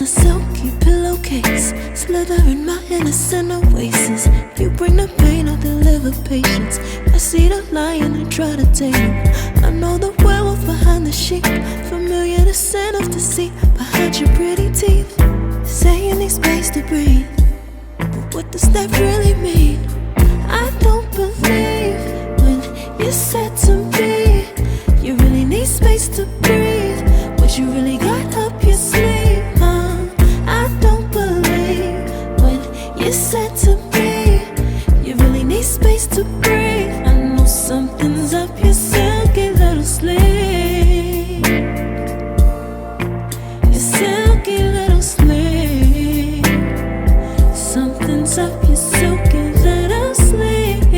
silky pillowcase, slither in my innocent oasis. You bring the pain, I deliver patience. I see the lion and try to tame him. I know the werewolf behind the sheep, familiar the scent of deceit behind your pretty teeth. Say you need space to breathe, but what does that really mean? I don't believe when you said to me you really need space to breathe. What you really got up your sleeve, I don't believe when you said to me you really need space to breathe. I know something's up your silky little sleeve, your silky little sleeve. Something's up your silky little sleeve,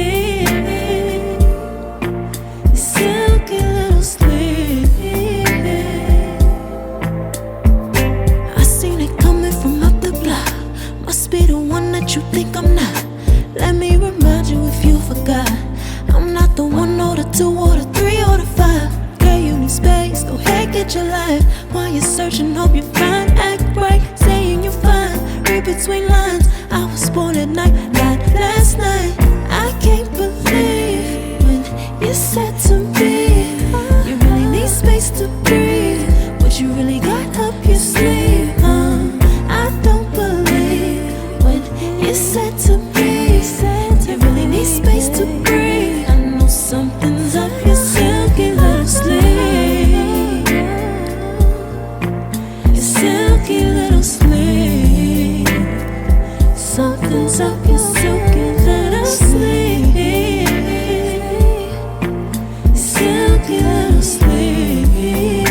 your silky little sleeve. I seen it coming from up the block. Must be the one that you think I'm not. Let me remind you if you forgot, I'm not the one or the two or the three or the five. Girl, you need space, go ahead, get your life. While you're searching, hope you find. Act right, saying you're fine. Read between lines, I was born at night, not last night. I can't believe when you said to me you really need space to breathe. What you really got up your sleeve, I don't believe when you said to me you really need space to breathe. I know something's up your silky little sleeve, your silky little sleeve. Something's up your silky little sleeve, silky little sleeve.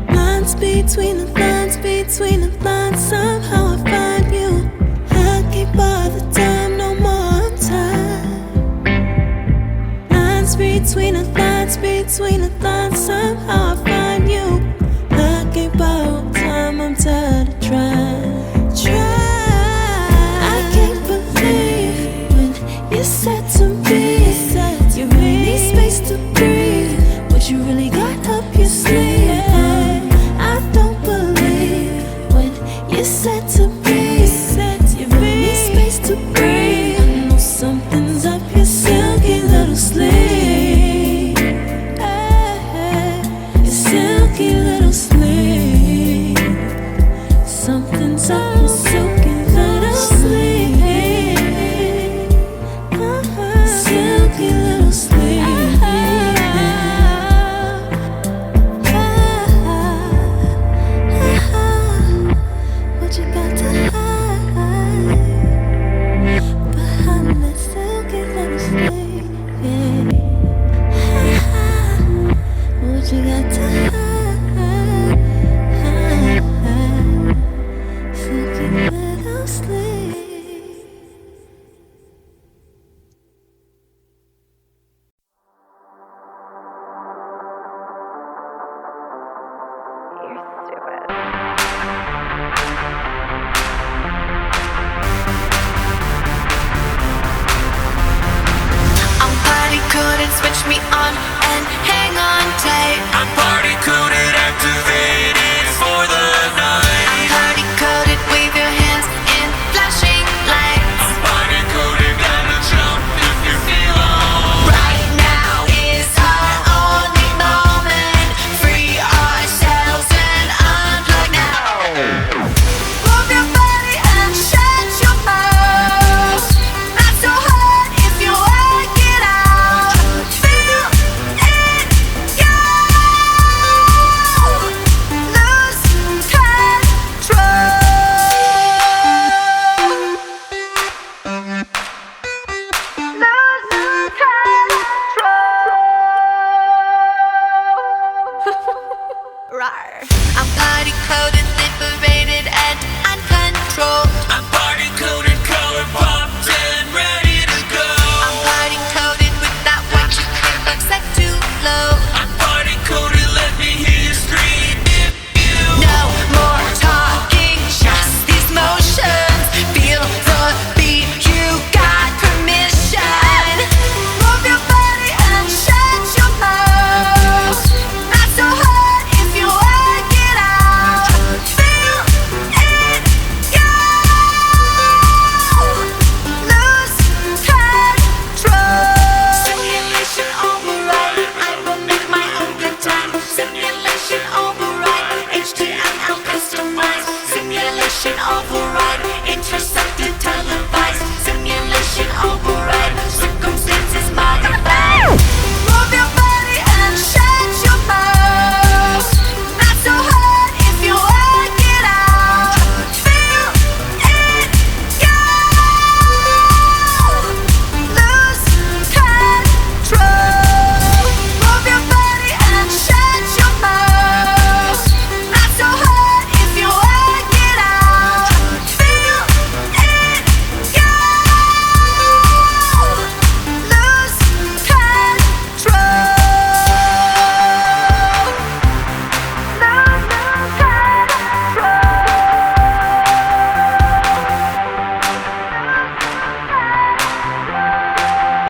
Lines between the lines, between the lines, somehow I find you. I can't bother time no more time. Lines between the lines, between the lines, somehow I find you. I can't borrow time, I'm tired of trying. I can't believe when you said to me you really need space to breathe. What you really got up your sleeve, I don't believe when you said to me you really need space to breathe. I know something's up your silky little sleeve, your silky little sleeve. Something's up your silky little sleeve, silky little sleeve. What you got to hide behind that silky little sleeve? Yeah.